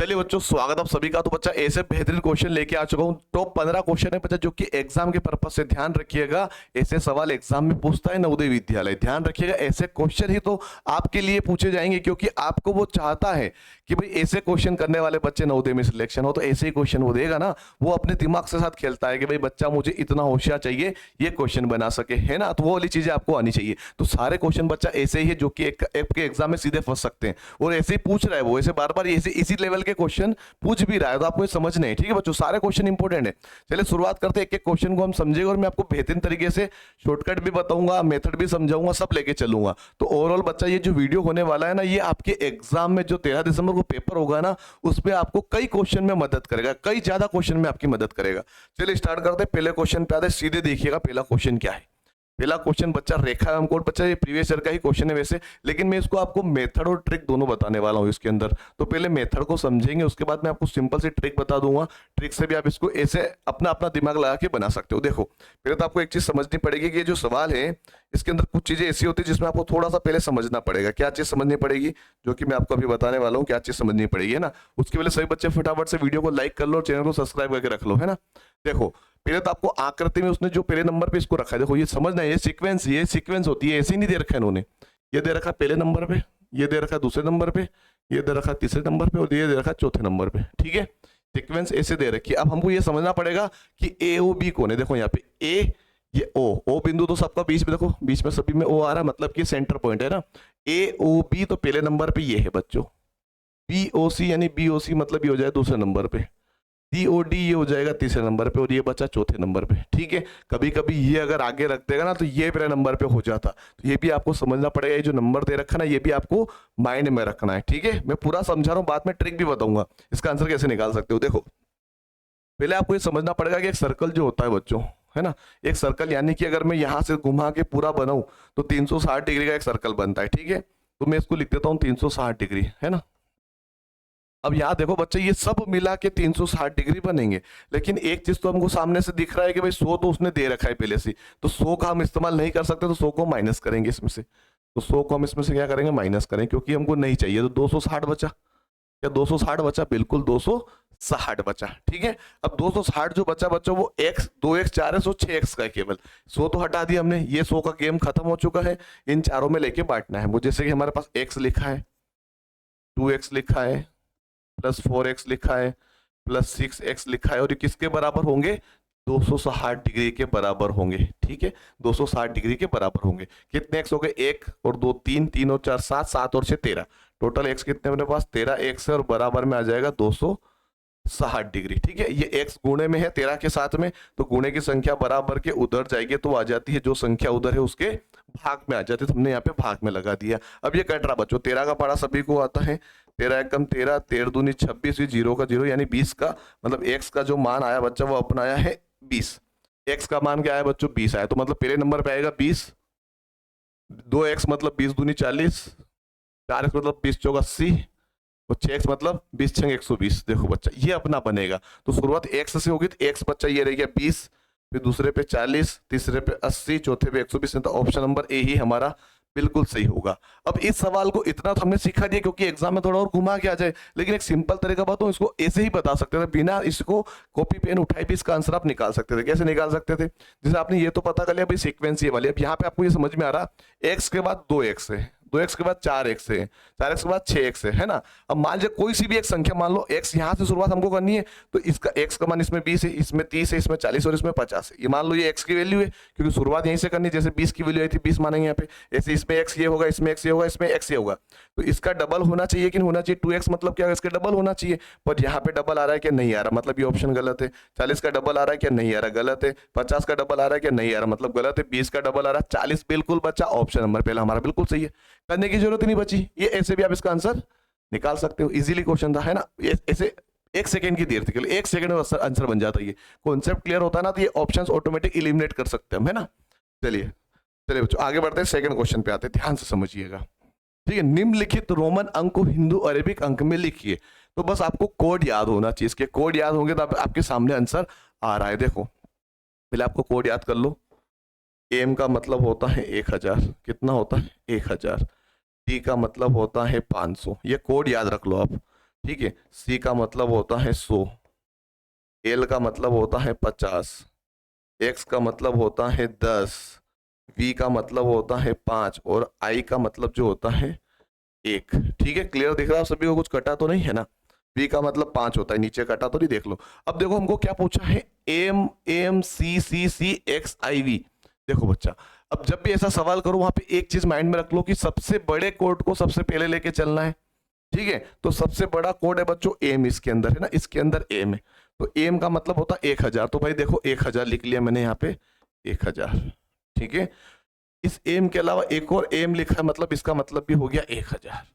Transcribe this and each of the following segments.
चलिए बच्चों, स्वागत आप सभी का। तो बच्चा ऐसे बेहतरीन क्वेश्चन लेके आ चुका हूँ। टॉप 15 क्वेश्चन है बच्चा, जो कि एग्जाम के पर्पज से ध्यान रखिएगा। ऐसे सवाल एग्जाम में पूछता है नवोदय विद्यालय, ध्यान रखिएगा। ऐसे क्वेश्चन ही तो आपके लिए पूछे जाएंगे, क्योंकि आपको वो चाहता है कि भाई ऐसे क्वेश्चन करने वाले बच्चे नवोदय में सिलेक्शन हो। तो ऐसे ही क्वेश्चन वो देगा ना, वो अपने दिमाग के साथ खेलता है कि भाई बच्चा मुझे इतना होशियार चाहिए, ये क्वेश्चन बना सके, है ना। तो वो वाली चीजें आपको आनी चाहिए। तो सारे क्वेश्चन बच्चा ऐसे ही है जो कि आपके एग्जाम में सीधे फंस सकते हैं, और ऐसे ही पूछ रहा है वो, ऐसे बार बार ऐसे इसी लेवल के क्वेश्चन पूछ भी रहा है। तो आपको ये समझना है, ठीक है बच्चों। सारे क्वेश्चन इंपॉर्टेंट है। चलिए शुरुआत करते हैं, एक एक क्वेश्चन को हम समझेंगे, और मैं आपको बेहतरीन तरीके से शॉर्टकट भी बताऊंगा, मेथड भी समझाऊंगा, सब लेके चलूंगा। तो ओवरऑल बच्चा ये जो वीडियो होने वाला है ना, ये आपके एग्जाम में जो 13 दिसंबर को पेपर होगा ना, उसमें आपको कई क्वेश्चन में मदद करेगा, कई ज्यादा क्वेश्चन में आपकी मदद करेगा। चलिए स्टार्ट करते हैं। पहले क्वेश्चन पे आते हैं, सीधे देखिएगा पहला क्वेश्चन क्या है। पहला क्वेश्चन बच्चा रेखा एवं कोड। बच्चा ये प्रीवियस ईयर का ही क्वेश्चन है वैसे, लेकिन मैं इसको आपको मेथड और ट्रिक दोनों बताने वाला हूँ इसके अंदर। तो पहले मेथड को समझेंगे, उसके बाद मैं आपको सिंपल सी ट्रिक बता दूंगा। ट्रिक से भी आप इसको ऐसे अपना अपना दिमाग लगा के बना सकते हो। देखो, पहले तो आपको एक चीज समझनी पड़ेगी कि ये जो सवाल है, इसके अंदर कुछ चीजें ऐसी होती है जिसमें आपको थोड़ा सा पहले समझना पड़ेगा। क्या चीज समझनी पड़ेगी, जो कि मैं आपको अभी बताने वाला हूँ, क्या चीज समझनी पड़ेगी, है ना। उसके पहले सभी बच्चे फटाफट से वीडियो को लाइक कर लो और चैनल को सब्सक्राइब करके रख लो, है ना। देखो, पहले तो आपको आकृति में उसने जो पहले नंबर पे इसको रखा है, देखो ये समझना है, ये सीक्वेंस होती है, ऐसे ही नहीं दे रखा है इन्होंने। ये दे रखा है पहले नंबर पे, ये दे रखा है दूसरे नंबर पे, ये दे रखा है तीसरे नंबर पे, और ये दे रखा है चौथे नंबर पे, ठीक है। सीक्वेंस ऐसे दे रखी है। अब हमको ये समझना पड़ेगा कि ए ओ बी कौन है। देखो यहाँ पे ए, ये ओ बिंदु तो सबका बीच में, देखो बीच में सभी में ओ आ रहा है, मतलब कि सेंटर पॉइंट है ना। ए ओ बी तो पहले नंबर पे ये है बच्चों। बी ओ सी यानी बी ओ सी मतलब ये हो जाए दूसरे नंबर पे। डी ओ डी ये हो जाएगा तीसरे नंबर पे, और ये बचा चौथे नंबर पे, ठीक है। कभी कभी ये अगर आगे रख देगा ना, तो ये पहले नंबर पे हो जाता। तो ये भी आपको समझना पड़ेगा। ये जो नंबर दे रखा ना, ये भी आपको माइंड में रखना है, ठीक है। मैं पूरा समझा रहा हूँ, बाद में ट्रिक भी बताऊंगा इसका आंसर कैसे निकाल सकते हो। देखो, पहले आपको ये समझना पड़ेगा कि एक सर्कल जो होता है बच्चों, है ना, एक सर्कल यानी कि अगर मैं यहां से घुमा के पूरा बनाऊं तो 360 डिग्री का एक सर्कल बनता है, ठीक है। तो मैं इसको लिख देता हूँ 360 डिग्री, है ना। अब यहाँ देखो बच्चे, ये सब मिला के 360 डिग्री बनेंगे, लेकिन एक चीज तो हमको सामने से दिख रहा है कि भाई 100 तो उसने दे रखा है पहले से, तो 100 का हम इस्तेमाल नहीं कर सकते, तो 100 को माइनस करेंगे इसमें से। तो 100 को हम इसमें से क्या करेंगे, माइनस करेंगे, क्योंकि हमको नहीं चाहिए। तो 260 बचा, क्या 260 बचा, बिल्कुल 260 बचा, ठीक है। अब 260 जो बचा बच्चों, वो x 2x 4 है, 6x का है केवल। 100 तो हटा दिया हमने, ये 100 का गेम खत्म हो चुका है। इन चारों में लेके बांटना है वो, जैसे कि हमारे पास x लिखा है, 2x लिखा है, प्लस 4x लिखा है, प्लस 6x लिखा है, और ये किसके बराबर होंगे, 260 डिग्री के बराबर होंगे, ठीक है। 260 डिग्री के बराबर होंगे। कितने एक्स हो गए, 1 और 2 3, 3 और 4 7, 7 और 6 13, टोटल एक्स कितने अपने पास 13 एक्स है, और बराबर में आ जाएगा 260 डिग्री, ठीक है। ये एक्स गुणे में है 13 के साथ में, तो गुणे की संख्या बराबर के उधर जाएगी तो आ जाती है, जो संख्या उधर है उसके भाग में आ जाती है। तो हमने यहाँ पे भाग में लगा दिया। अब ये कट रहा बच्चों, 13 का पढ़ा सभी को आता है। 13 एकम 13, 13 दूनी 26, ये 0 का 0 यानी 20 का, मतलब एक्स का जो मान आया बच्चा वो अपना आया है 20। एक्स का मान क्या आया बच्चों, 20 आया, तो मतलब पहले नंबर पे आएगा 20। 2x मतलब 20 दूनी 40, 4x मतलब 20 चौक 80, और 6x मतलब 20 छंग 120। देखो बच्चा, ये अपना बनेगा। तो शुरुआत x से होगी, तो x बच्चा ये रह गया 20, फिर दूसरे पे 40, तीसरे पे 80, चौथे पे 120। तो ऑप्शन नंबर ए ही हमारा बिल्कुल सही होगा। अब इस सवाल को इतना तो हमने सिखा दिया, क्योंकि एग्जाम में थोड़ा और घुमा के आ जाए, लेकिन एक सिंपल तरीका बताऊं, इसको ऐसे ही बता सकते थे, बिना इसको कॉपी पेन उठाए भी इसका आंसर आप निकाल सकते थे। कैसे निकाल सकते थे, जैसे आपने ये तो पता कर लिया भाई सीक्वेंस ये वाली। अब यहाँ पे आपको ये समझ में आ रहा, एक्स के बाद 2x है, 2x के बाद 4x है, 4x के बाद 6x है ना। अब मान लीजिए कोई सी भी एक संख्या मान लो, x यहां से शुरुआत हमको करनी है, तो इसका x का मान इसमें 20 है, इसमें 30 है, इसमें 40 और इसमें 50 है। ये मान लो ये x की वैल्यू है, क्योंकि शुरुआत यहीं से करनी है। जैसे 20 की वैल्यू आई थी 20 मानेंगे यहाँ पे, ऐसे इसमें x ये होगा, इसमें x ये होगा, इसमें x ये होगा। तो इसका डबल होना चाहिए कि नहीं होना चाहिए, 2x मतलब क्या, इसका डबल होना चाहिए। पर यहाँ पे डबल आ रहा है क्या, नहीं आ रहा, मतलब ये ऑप्शन गलत है। 40 का डबल आ रहा है क्या, नहीं आ रहा, गलत है। 50 का डबल आ रहा है क्या, नहीं आ रहा, मतलब गलत है। 20 का डबल आ रहा है, 40 बिल्कुल बच्चा ऑप्शन नंबर पहला हमारा बिल्कुल सही है, करने की जरूरत ही नहीं बची। ये ऐसे भी आप इसका आंसर निकाल सकते हो, इजीली क्वेश्चन था, है ना। ऐसे 1 सेकंड की देर थी, 1 सेकंड में आंसर बन जाता है। ये कॉन्सेप्ट क्लियर होता है ना, तो ये ऑप्शंस ऑटोमेटिक एलिमिनेट कर सकते हैं हम, है ना। चलिए चलिए बच्चों आगे बढ़ते हैं, सेकंड क्वेश्चन पे आते हैं, ध्यान से समझिएगा, ठीक है। निम्नलिखित रोमन अंक को हिंदू अरेबिक अंक में लिखिए। तो बस आपको कोड याद होना चाहिए, इसके कोड याद होंगे तो आपके सामने आंसर आ रहा है। देखो, पहले आपको कोड याद कर लो। एम का मतलब होता है 1000, कितना होता है 1000। टी का मतलब होता है 500, ये कोड याद रख लो आप। ठीक है। सी का मतलब होता है 100, एल का मतलब होता है 50, एक्स का मतलब होता है 10, वी का मतलब होता है 5 और आई का मतलब जो होता है 1। ठीक है, क्लियर दिख रहा है सभी को? कुछ कटा तो नहीं है ना? वी का मतलब 5 होता है, नीचे कटा तो नहीं, देख लो। अब देखो हमको क्या पूछा है, M M C C C X I V. देखो बच्चा, अब जब भी ऐसा सवाल करो वहां पे एक चीज माइंड में रख लो कि सबसे बड़े कोड को सबसे पहले लेके चलना है। ठीक है, तो सबसे बड़ा कोड है बच्चों एम, इसके अंदर है ना, इसके अंदर एम है। तो एम का मतलब होता है 1000, तो भाई देखो 1000 लिख लिया मैंने यहाँ पे 1000। ठीक है, इस एम के अलावा एक और एम लिखा है, मतलब इसका मतलब भी हो गया 1000।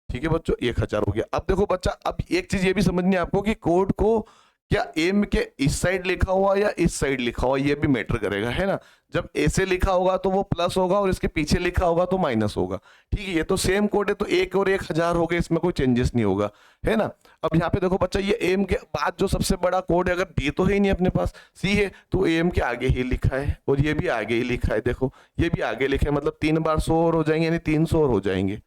ठीक है बच्चों, 1000 हो गया। अब देखो बच्चा, अब एक चीज ये भी समझनी है आपको कि कोड को क्या एम के इस साइड लिखा हुआ या इस साइड लिखा हुआ, ये भी मैटर करेगा, है ना। जब ऐसे लिखा होगा तो वो प्लस होगा और इसके पीछे लिखा होगा तो माइनस होगा। ठीक है, ये तो सेम कोड है, तो 1 और 1000 हो गए, इसमें कोई चेंजेस नहीं होगा, है ना। अब यहाँ पे देखो बच्चा, ये एम के बाद जो सबसे बड़ा कोड है, अगर डी तो है ही नहीं अपने पास, सी है, तो एम के आगे ही लिखा है और ये भी आगे ही लिखा है। देखो ये भी आगे लिखा है, मतलब 3 बार 100 और हो जाएंगे, यानी 300 और हो जाएंगे।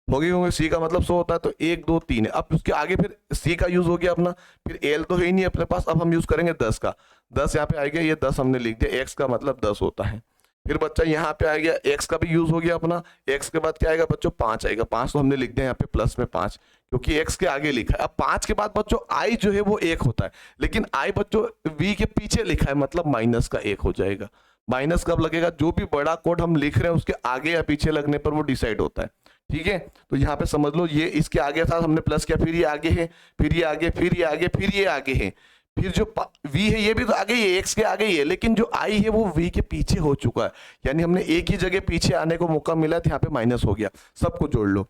हो गए होंगे, सी का मतलब 100 होता है, तो 1 2 3 है। अब उसके आगे फिर सी का यूज हो गया अपना, फिर एल तो है ही नहीं अपने पास, अब हम यूज करेंगे 10 का। 10 यहाँ पे आ गया, ये 10 हमने लिख दिया, एक्स का मतलब 10 होता है। फिर बच्चा यहाँ पे आ गया, एक्स का भी यूज हो गया अपना। एक्स के बाद क्या आएगा बच्चों, 5 आएगा। 5 तो हमने लिख दिया यहाँ पे प्लस में 5, क्योंकि एक्स के आगे लिखा है। अब 5 के बाद बच्चों आई जो है वो 1 होता है, लेकिन आई बच्चों वी के पीछे लिखा है, मतलब माइनस का 1 हो जाएगा। माइनस कब लगेगा, जो भी बड़ा कोड हम लिख रहे हैं उसके आगे या पीछे लगने पर वो डिसाइड होता है। ठीक है, तो यहाँ पे समझ लो, ये इसके आगे था, हमने प्लस किया, फिर ये आगे है, फिर ये आगे, फिर ये आगे, फिर ये आगे है, फिर जो v है ये भी तो आगे ही है, x के आगे ही है, लेकिन जो i है वो v के पीछे हो चुका है, यानी हमने एक ही जगह पीछे आने को मौका मिला, तो यहाँ पे माइनस हो गया। सबको जोड़ लो,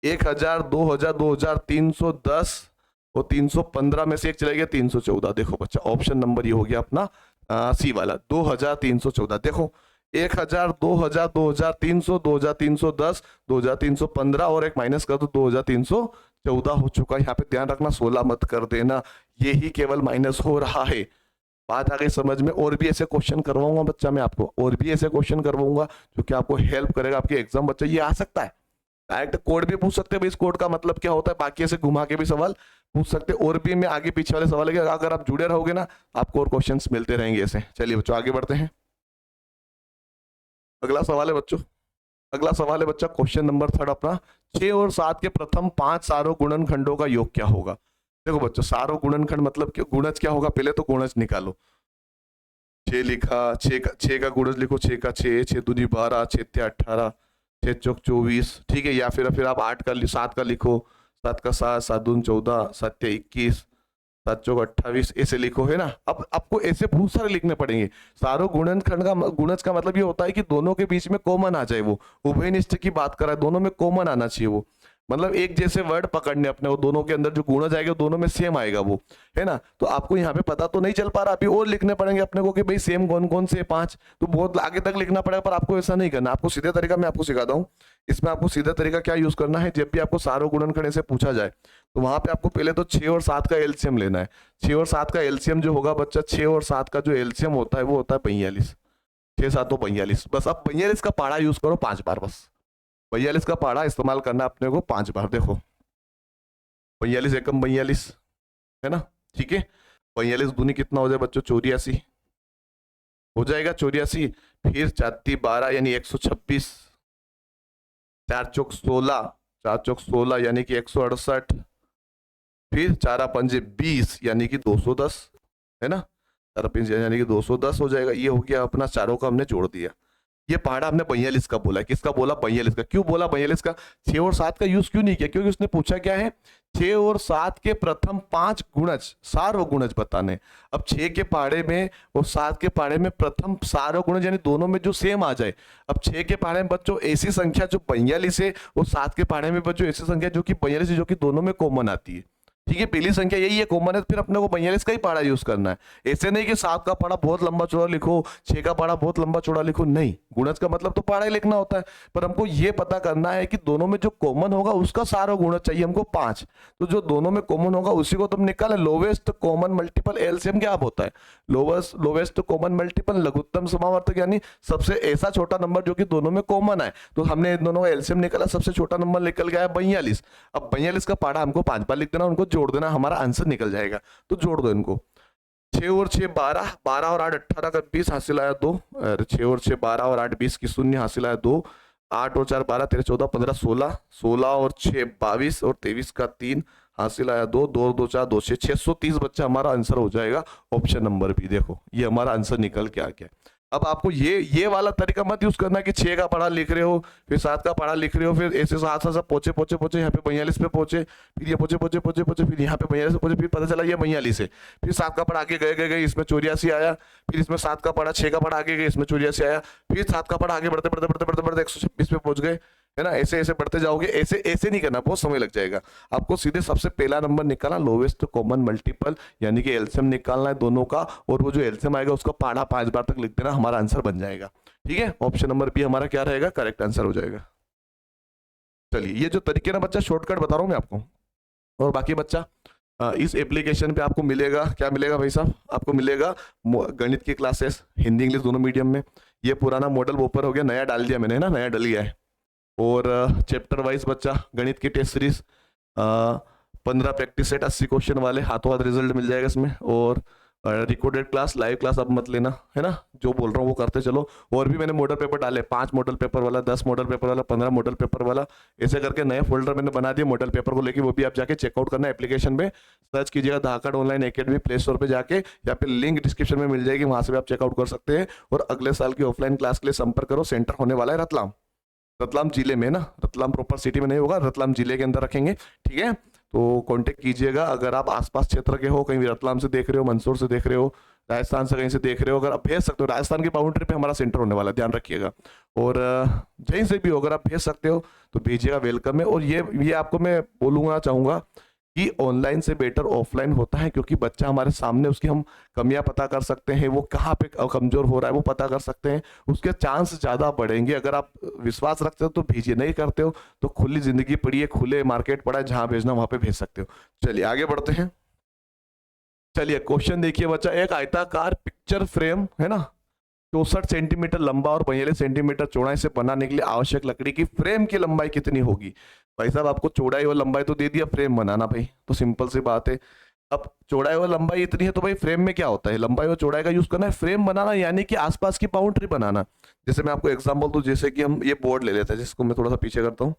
1000 2000 2000 310 और 315 में से एक चला गया 314। देखो बच्चा, ऑप्शन नंबर ये हो गया अपना सी वाला 2314। देखो 1000 2000 2300 2310 2315 और एक माइनस कर दो 2314 हो चुका है। यहाँ पे ध्यान रखना 16 मत कर देना, यही केवल माइनस हो रहा है। बात आ गई समझ में? और भी ऐसे क्वेश्चन करवाऊंगा बच्चा मैं आपको, और भी ऐसे क्वेश्चन करवाऊंगा जो कि आपको हेल्प करेगा आपके एग्जाम। बच्चा ये आ सकता है, डायरेक्ट कोड भी पूछ सकते हैं, भाई इस कोड का मतलब क्या होता है, बाकी ऐसे घुमा के भी सवाल पूछ सकते हैं। और भी मैं आगे पीछे वाले सवाल है, अगर आप जुड़े रहोगे ना आपको और क्वेश्चंस मिलते रहेंगे ऐसे। चलिए बच्चों आगे बढ़ते हैं। अगला सवाल है बच्चों, अगला सवाल है बच्चा, क्वेश्चन नंबर 3 अपना, 6 और 7 के प्रथम 5 सारों गुणनखंडों का योग क्या होगा। देखो बच्चों, सारों गुणनखंड मतलब गुणज क्या होगा, पहले तो गुणज निकालो। 6 लिखा, 6 का गुणज लिखो, 6 का 6, 6 दूनी 12, 6 ते 18, 6 चौक 24। ठीक है, या फिर आप 8 का 7 का लिखो, 7 का 7, 7 दून 14, 7 ते 21, 7 चौक 28, ऐसे लिखो, है ना। अब आपको ऐसे बहुत सारे लिखने पड़ेंगे। सारों गुणनखंड का गुणज का मतलब ये होता है कि दोनों के बीच में कॉमन आ जाए, वो उभयनिष्ठ की बात कर रहा है, दोनों में कॉमन आना चाहिए वो, मतलब एक जैसे वर्ड पकड़ने अपने, वो दोनों के अंदर जो गुणज आएगा दोनों में सेम आएगा वो, है ना। तो आपको यहाँ पे पता तो नहीं चल पा रहा, अभी और लिखने पड़ेंगे अपने को कि भाई सेम कौन कौन से 5, तो बहुत आगे तक लिखना पड़ेगा। पर आपको ऐसा नहीं करना, आपको सीधे तरीका मैं आपको सिखाता हूँ। इसमें आपको सीधा तरीका क्या यूज करना है, जब भी आपको सारों गुणनखंड से पूछा जाए तो वहां पे आपको पहले तो 6 और 7 का एलसीएम लेना है। 6 और 7 का एलसीएम जो होगा बच्चा, 6 और 7 का जो एलसीएम होता है वो होता है 42। 6 7 42, बस अब 42 का पहाड़ा यूज करो 5 बार, बस 42 का पहाड़ा इस्तेमाल करना अपने को 5 बार। देखो 42 एकम 42, है ना। ठीक है, 42 दूनी कितना हो जाए बच्चों, 84 हो जाएगा, 84। फिर 4 × 12 यानी 126, 4 चौक 16, 4 चौक 16 यानी कि 168, फिर 4 पंजे 20 यानी कि 210, है ना। 4 पंजे यानी कि 210 हो जाएगा। ये हो गया अपना, चारों का हमने जोड़ दिया। ये पहाड़ा हमने 42 का बोला है, किसका बोला, 42 का। क्यों बोला 42 का, 6 और 7 का यूज क्यों नहीं किया, क्योंकि उसने पूछा क्या है, 6 और 7 के प्रथम 5 गुणज, सार्व गुणज बताने। अब 6 के पहाड़े में और 7 के पहाड़े में प्रथम सार्व गुणज, यानी दोनों में जो सेम आ जाए। अब 6 के पहाड़े में बच्चों ऐसी संख्या जो 42 है, और 7 के पहाड़े में बच्चों ऐसी संख्या जो कि 42 है, जो कि दोनों में कॉमन आती है। ठीक है, पहली संख्या यही है, कॉमन है, फिर अपने को 42 का ही पहाड़ा यूज करना है। ऐसे नहीं कि 7 का पहाड़ा बहुत लंबा चौड़ा लिखो, 6 का पहाड़ा बहुत लंबा चौड़ा लिखो, नहीं, गुणज का मतलब तो पहाड़ा ही लिखना होता है। पर हमको ये पता करना है कि दोनों में जो कॉमन होगा उसका सारा गुणज चाहिए हमको 5। तो जो दोनों में कॉमन होगा उसी को तुम निकाले। लोवेस्ट कॉमन मल्टीपल एलसीएम क्या होता है? लोवेस्ट कॉमन मल्टीपल, लघुत्तम समावर्तक, यानी सबसे ऐसा छोटा नंबर जो कि दोनों में कॉमन है। तो हमने इन दोनों का एलसीएम निकाला, सबसे छोटा नंबर निकल गया है 42। अब 42 का पहाड़ा हमको 5 बार लिख देना, उनको जोड़ देना, हमारा आंसर निकल जाएगा। तो जोड़ दो इनको, 6 और 6 12, 12 और 8 18 का 20 हासिल आया 2, 6 और 6 12 और 8 20 की शून्य हासिल आया 2, 8 और 4 12 13 14 15 16, 16 और 6 22 और 23 का 3 हासिल आया 2, 2 2 4 2 6 630 बच्चा हमारा आंसर हो जाएगा ऑप्शन नंबर बी। देखो ये हमारा आंसर निकल के आ गया। अब आपको ये वाला तरीका मत यूज करना कि 6 का पढ़ा लिख रहे हो, फिर 7 का पढ़ा लिख रहे हो, फिर ऐसे साथ साथ पहुंचे पहुंचे पहुंचे यहाँ पे 42 पे पहुंचे, फिर ये पहुंचे पहुंचे पहुंचे पहुंचे, फिर यहाँ पे 42 पे पहुंचे, फिर पता चला ये 42 है, फिर 7 का पढ़ा आगे गए गए गए, इसमें 84 आया, फिर इसमें 7 का पढ़ा 6 का पढ़ा आगे गए, इसमें 84 आया, फिर 7 का पढ़ा आगे बढ़ते बढ़ते बढ़ते बढ़ते बढ़ते 126 पे पहुंच गए, है ना। ऐसे ऐसे बढ़ते जाओगे, ऐसे ऐसे नहीं करना, बहुत समय लग जाएगा। आपको सीधे सबसे पहला नंबर निकालना, लोवेस्ट कॉमन मल्टीपल, यानी कि एलसीएम निकालना है दोनों का, और वो जो एलसीएम आएगा उसका पहाड़ा 5 बार तक लिख देना, हमारा आंसर बन जाएगा। ठीक है, ऑप्शन नंबर बी हमारा क्या रहेगा, करेक्ट आंसर हो जाएगा। चलिए, ये जो तरीके ना बच्चा शॉर्टकट बता रहा हूं मैं आपको, और बाकी बच्चा इस एप्लीकेशन पे आपको मिलेगा, क्या मिलेगा भाई साहब, आपको मिलेगा गणित की क्लासेस, हिंदी इंग्लिश दोनों मीडियम में। ये पुराना मॉडल ऊपर हो गया, नया डाल दिया मैंने, है ना, नया डल गया है। और चैप्टर वाइज बच्चा गणित की test series, 15 practice set 80 question वाले, हाथों हाथ रिजल्ट मिल जाएगा इसमें। और रिकॉर्डेड क्लास, लाइव क्लास अब मत लेना, है ना, जो बोल रहा हूँ वो करते चलो। और भी मैंने मॉडल पेपर डाले, 5 मॉडल पेपर वाला, 10 मॉडल पेपर वाला, 15 मॉडल पेपर वाला, ऐसे करके नए फोल्डर मैंने बना दिए मॉडल पेपर को लेके। वो भी आप जाके चेकआउट करना, एप्लीकेशन में सर्च कीजिएगा धाकड़ ऑनलाइन एकेडमी, प्ले स्टोर पे जाके, या फिर लिंक डिस्क्रिप्शन में मिल जाएगी, वहां से भी आप चेकआउट कर सकते हैं। और अगले साल की ऑफलाइन क्लास के लिए संपर्क करो, सेंटर होने वाला है रतलाम, रतलाम जिले में ना, रतलाम प्रॉपर सिटी में नहीं होगा, रतलाम जिले के अंदर रखेंगे। ठीक है, तो कांटेक्ट कीजिएगा। अगर आप आसपास क्षेत्र के हो, कहीं भी रतलाम से देख रहे हो, मंदसौर से देख रहे हो, राजस्थान से कहीं से देख रहे हो, अगर आप भेज सकते हो, राजस्थान की बाउंड्री पे हमारा सेंटर होने वाला है, ध्यान रखिएगा। और कहीं से भी हो अगर आप भेज सकते हो तो भेजिएगा, वेलकम है। और ये आपको मैं बोलूँगा चाहूँगा कि ऑनलाइन से बेटर ऑफलाइन होता है, क्योंकि बच्चा हमारे सामने, उसकी हम कमियां पता कर सकते हैं, वो कहाँ पे कमजोर हो रहा है वो पता कर सकते हैं, उसके चांस ज़्यादा बढ़ेंगे। अगर आप विश्वास रखते हो तो भेजिए, नहीं करते हो तो खुली जिंदगी पड़ी है, खुले मार्केट पड़ा है, जहाँ भेजना वहाँ पे भेज सकते हो। चलिए आगे बढ़ते हैं। चलिए क्वेश्चन देखिए बच्चा, एक आयताकार पिक्चर फ्रेम, है ना, 64 सेंटीमीटर लंबा और 42 सेंटीमीटर चौड़ाई से बनाने के लिए आवश्यक लकड़ी की फ्रेम की लंबाई कितनी होगी? भाई साहब आपको चौड़ाई और लंबाई तो दे दिया, फ्रेम बनाना भाई तो सिंपल सी बात है। अब चौड़ाई और लंबाई इतनी है तो भाई फ्रेम में क्या होता है, लंबाई और चौड़ाई का यूज करना है, फ्रेम बनाना यानी कि आसपास की बाउंड्री बनाना। जैसे मैं आपको एग्जांपल दूं, जैसे कि हम ये बोर्ड ले लेते हैं, जिसको मैं थोड़ा सा पीछे करता हूँ,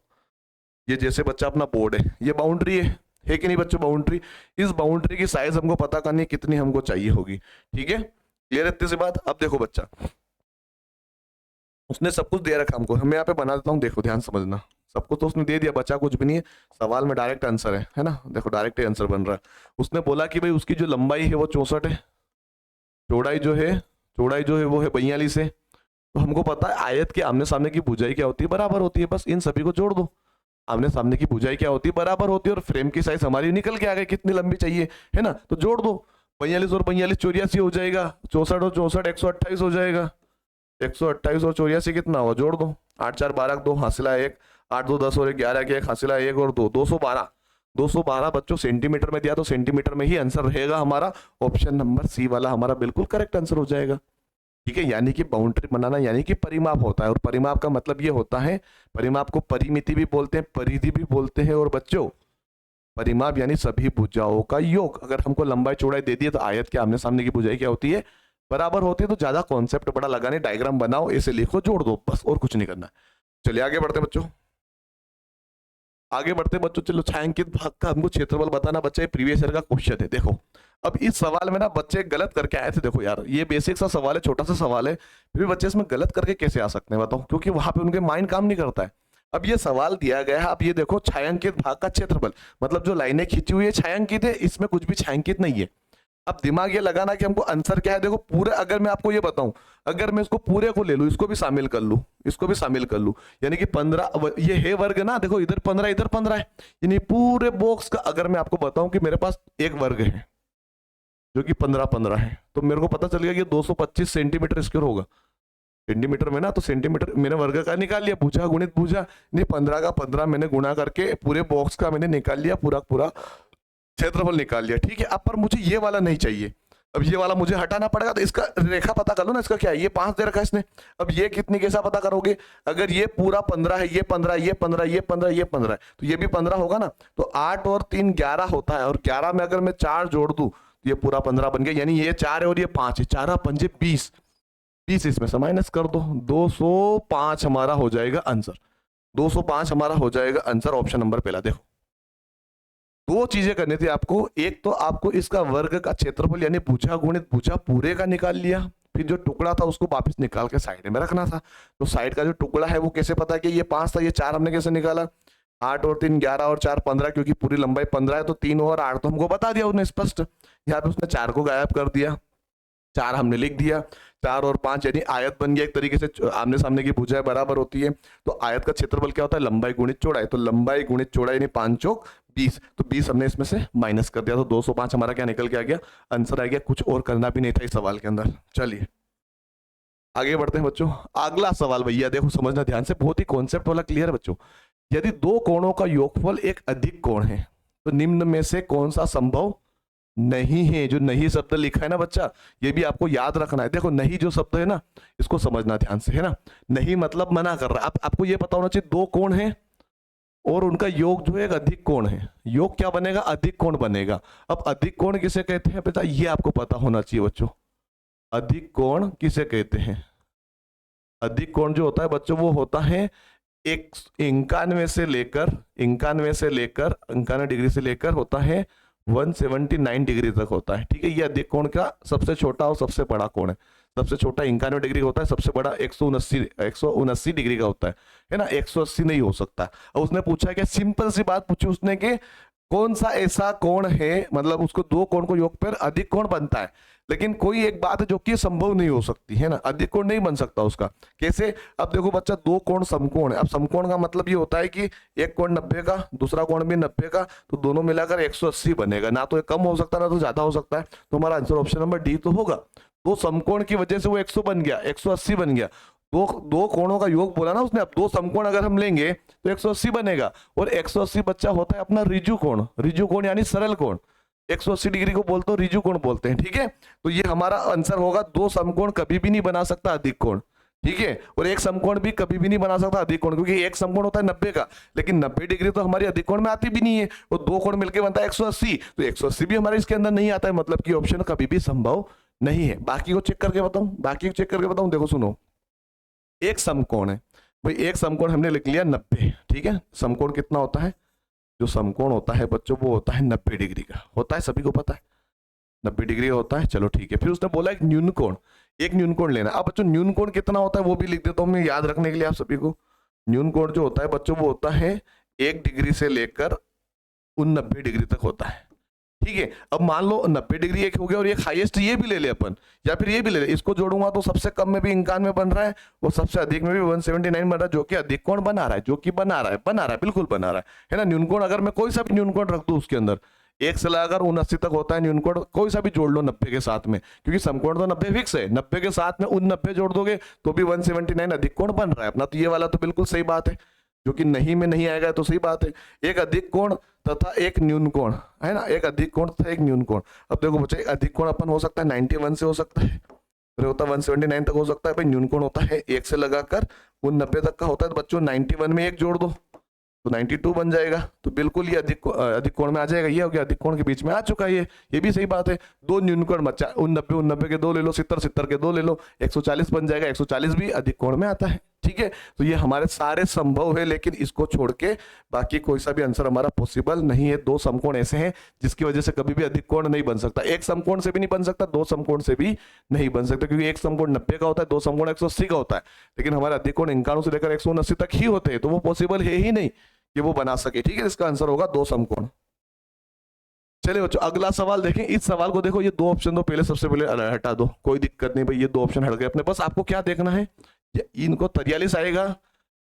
ये जैसे बच्चा अपना बोर्ड है, ये बाउंड्री है कि नहीं बच्चों, बाउंड्री। इस बाउंड्री की साइज हमको पता करनी है कितनी हमको चाहिए होगी। ठीक है, क्लियर इतनी सी बात। अब देखो बच्चा, उसने सब कुछ दे रखा हमको, मैं यहाँ पे बना देता हूँ, देखो ध्यान समझना, सब कुछ तो उसने दे दिया, बचा कुछ भी नहीं है, सवाल में डायरेक्ट आंसर है ना, देखो डायरेक्ट आंसर बन रहा है। उसने बोला कि भाई उसकी जो लंबाई है वो 64 है, चौड़ाई जो है वो है 42 है। तो हमको पता है आयत के आमने सामने की भुजाई क्या होती है, बराबर होती है, बस इन सभी को जोड़ दो। आमने सामने की भुजाई क्या होती है, बराबर होती है, और फ्रेम की साइज हमारी निकल के आ गई कितनी लंबी चाहिए, है ना, तो जोड़ दो। 42 और 42 84 हो जाएगा, 64 और 64 128 हो जाएगा, 128 और 84 कितना हुआ, जोड़ दो, 8 4 12 2 हासिला 1, 8 2 10 और 11 के 1 हासिला 1 और 2 212 बच्चों सेंटीमीटर में दिया तो सेंटीमीटर में ही आंसर रहेगा हमारा, ऑप्शन नंबर सी वाला हमारा बिल्कुल करेक्ट आंसर हो जाएगा। ठीक है, यानी कि बाउंड्री बनाना यानी कि परिमाप होता है, और परिमाप का मतलब ये होता है, परिमाप को परिमिति भी बोलते हैं, परिधि भी बोलते हैं, और बच्चों परिमाप यानी सभी भुजाओं का योग। अगर हमको लंबाई चौड़ाई दे दिए तो आयत के आमने सामने की भुजाई क्या होती है, बराबर होती है। तो ज्यादा कॉन्सेप्ट बड़ा लगाने, डायग्राम बनाओ, ऐसे लिखो, जोड़ दो, बस और कुछ नहीं करना। चलिए आगे बढ़ते बच्चों, चलो छायांकित भाग का हमको क्षेत्रफल बताना बच्चा, ये प्रीवियस ईयर का क्वेश्चन है। देखो अब इस सवाल में ना बच्चे गलत करके आए थे, देखो यार ये बेसिक सा सवाल है, छोटा सा सवाल है, फिर भी बच्चे इसमें गलत करके कैसे आ सकते हैं बताओ, क्योंकि वहां पे उनके माइंड काम नहीं करता है। अब ये सवाल दिया गया है, अब ये देखो छायांकित भाग का क्षेत्रफल, मतलब जो लाइनें खींची हुई है छायांकित है, इसमें कुछ भी छायांकित नहीं है। अब दिमाग ये लगाना कि हमको आंसर क्या है। देखो पूरे, अगर मैं आपको ये बताऊं, अगर मैं इसको पूरे को ले लूं, इसको भी शामिल कर लूं, इसको भी शामिल कर लूं, यानी कि 15, ये है वर्ग ना, देखो इधर 15 इधर 15 है, यानी पूरे बॉक्स का अगर मैं आपको बताऊं कि मेरे पास एक वर्ग है जो कि 15-15 है, तो मेरे को पता चल गया कि 225 सेंटीमीटर स्क्वायर होगा। सेंटीमीटर में ना, तो सेंटीमीटर मैंने वर्ग का निकाल लिया, भुजा गुणित भुजा, नहीं 15 का 15 मैंने गुणा करके पूरे बॉक्स का मैंने निकाल लिया, पूरा पूरा क्षेत्रफल निकाल लिया। ठीक है, अब पर मुझे ये वाला नहीं चाहिए, अब ये वाला मुझे हटाना पड़ेगा, तो इसका रेखा पता कर लो ना, इसका क्या है, ये 5 दे रखा है इसने। अब ये कितनी कैसा पता करोगे, अगर ये पूरा 15 है, ये 15, ये 15, ये 15, ये 15 है, तो ये भी 15 होगा ना, तो 8 और 3 11 होता है, और 11 में अगर मैं 4 जोड़ दूं तो ये पूरा 15 बन गया, यानी ये 4 है और ये 5 है, 4 पंजे 20, 20 इसमें से माइनस कर दो, 205 हमारा हो जाएगा आंसर, 205 हमारा हो जाएगा आंसर, ऑप्शन नंबर पहला। देखो दो चीजें करनी थी आपको, एक तो आपको इसका वर्ग का क्षेत्रफल यानी भुजा गुणित भुजा पूरे का निकाल लिया, फिर जो टुकड़ा था उसको वापस निकाल के साइड में रखना था। तो साइड का जो टुकड़ा है वो कैसे पता कि ये 5 था, ये 4 हमने कैसे निकाला, 8 और 3 11 और 4 15, क्योंकि पूरी लंबाई 15 है, तो 3 और 8 तो हमको बता दिया उसने स्पष्ट, यहाँ पे उसने 4 को गायब कर दिया, 4 हमने लिख दिया, 4 और 5 यानी आयत बन गया एक तरीके से, आमने सामने की भुजाएं बराबर होती है, तो आयत का क्षेत्रफल क्या होता है, लंबाई गुणित चौड़ाई, तो लंबाई गुणित चौड़ाई यानी 5 चौक 20, तो 20 हमने इसमें से माइनस कर दिया, तो 205 हमारा क्या निकल के आ गया, आंसर आ गया, कुछ और करना भी नहीं था इस सवाल के अंदर। चलिए आगे बढ़ते हैं बच्चों, अगला सवाल भैया देखो समझना ध्यान से, बहुत ही कॉन्सेप्ट वाला क्लियर है बच्चों। यदि दो कोणों का योगफल एक अधिक कोण है तो निम्न में से कौन सा संभव नहीं है, जो नहीं शब्द लिखा है ना बच्चा, ये भी आपको याद रखना है। देखो नहीं जो शब्द है ना, इसको समझना ध्यान से, है ना, नहीं मतलब मना कर रहा है। अब आपको ये पता होना चाहिए दो कोण है और उनका योग जो है एक अधिक कोण है, योग क्या बनेगा, अधिक कोण बनेगा। अब अधिक कोण किसे कहते हैं बेटा, ये आपको पता होना चाहिए बच्चों, अधिक कोण किसे कहते हैं। अधिक कोण जो होता है बच्चों वो होता है 91 से लेकर 91 डिग्री से लेकर होता है 179 डिग्री तक होता है। ठीक है, ये अधिक कोण का सबसे छोटा और सबसे बड़ा कोण है। सबसे छोटा 91 डिग्री का होता है, सबसे बड़ा 179 डिग्री का होता है ना, 180 नहीं हो सकता। और उसने पूछा क्या, सिंपल सी बात पूछी उसने कि कौन सा ऐसा कोण है, मतलब उसको दो कोण को योग पर अधिक कोण बनता है, लेकिन कोई एक बात है जो कि संभव नहीं हो सकती है ना, अधिक कोण नहीं बन सकता उसका। कैसे, अब देखो बच्चा दो कोण समकोण है, अब समकोण का मतलब ये होता है कि एक कोण 90 का, दूसरा कोण भी 90 का, तो दोनों मिलाकर 180 बनेगा, ना तो कम हो सकता ना तो ज्यादा हो सकता है, तो हमारा आंसर ऑप्शन नंबर डी तो होगा। दो समकोण की वजह से वो 100 बन गया, 180 बन गया, दो कोणों का योग बोला ना उसने। अब दो समकोण अगर हम लेंगे तो 180 बनेगा, और 180 बच्चा होता है अपना रिजु कोण यानी सरल कोण, 180 डिग्री को बोलते हो रिजु कोण बोलते हैं। ठीक है, तो ये हमारा आंसर होगा, दो समकोण कभी भी नहीं बना सकता अधिक कोण। ठीक है, और एक समकोण भी कभी भी नहीं बना सकता अधिक कोण, क्योंकि एक समकोण होता है 90 का, लेकिन 90 डिग्री तो हमारी अधिक कोण में आती भी नहीं है, और दो कोण मिलकर बनता है 180, तो 180 भी हमारे इसके अंदर नहीं आता है, मतलब कि ऑप्शन कभी भी संभव नहीं है। बाकी को चेक करके बताऊं, देखो सुनो, एक समकोण है भाई, एक समकोण हमने लिख लिया 90। ठीक है, समकोण कितना होता है, जो समकोण होता है बच्चों वो होता है 90 डिग्री का होता है, सभी को पता है 90 डिग्री होता है। चलो ठीक है, फिर उसने बोला एक न्यून कोण लेना। अब बच्चों न्यून कोण कितना होता है वो भी लिख देता हूं मैं याद रखने के लिए आप सभी को। न्यून कोण जो होता है बच्चों वो होता है 1 डिग्री से लेकर 90 डिग्री तक होता है। ठीक है, अब मान लो 90 डिग्री एक हो गया, और एक हाईएस्ट ये भी ले ले अपन, या फिर ये भी ले ले, इसको जोड़ूंगा तो सबसे कम में भी 91 बन रहा है, और सबसे अधिक में भी 179 बन रहा है, जो कि अधिक कोण बना रहा है, बिल्कुल बना रहा है ना। न्यून कोण अगर मैं कोई सा भी न्यून कोण रख दूं उसके अंदर, 1 से लगाकर 79 तक होता है न्यून कोण, कोई सा भी जोड़ लो 90 के साथ में, क्योंकि समकोण तो 90 फिक्स है, 90 के साथ में 90 जोड़ दोगे तो भी 179 अधिक कोण बन रहा है अपना। तो ये वाला तो बिल्कुल सही बात है, जो कि नहीं में नहीं आएगा तो सही बात है। एक अधिक कोण तथा एक न्यून कोण है ना, एक अधिक कोण तथा एक न्यून कोण। अब देखो बच्चे, एक अधिक कोण अपन हो सकता है 91 से हो सकता है, फिर होता है 179 तक हो सकता है भाई। न्यून कोण होता है 1 से लगाकर 90 तक का होता है, तो बच्चों 91 में 1 जोड़ दो तो 92 बन जाएगा, तो बिल्कुल ये अधिक कोण में आ जाएगा। ये हो गया अधिक कोण के बीच में आ चुका है, ये भी सही बात है। दो न्यून कोण बच्चा 89 के 2 ले लो, 70 के 2 ले लो, 140 बन जाएगा, 140 भी अधिक कोण में आता है। ठीक है, तो ये हमारे सारे संभव है, लेकिन इसको छोड़ के बाकी कोई सा भी आंसर हमारा पॉसिबल नहीं है। दो समकोण ऐसे हैं जिसकी वजह से कभी भी अधिक कोण नहीं बन सकता, एक समकोण से भी नहीं बन सकता, दो समकोण से भी नहीं बन सकता, क्योंकि एक समकोण 90 का होता है, दो समकोण 180 का होता है, लेकिन हमारे अधिक कोण 91 से लेकर 179 तक ही होते हैं, तो वो पॉसिबल है ही नहीं कि वो बना सके। ठीक है, इसका आंसर होगा दो समकोण। चलिए बच्चों अगला सवाल देखें। इस सवाल को देखो, ये दो ऑप्शन दो, पहले सबसे पहले हटा दो, कोई दिक्कत नहीं भाई, ये दो ऑप्शन हट गए अपने पास। आपको क्या देखना है, इनको 43 आएगा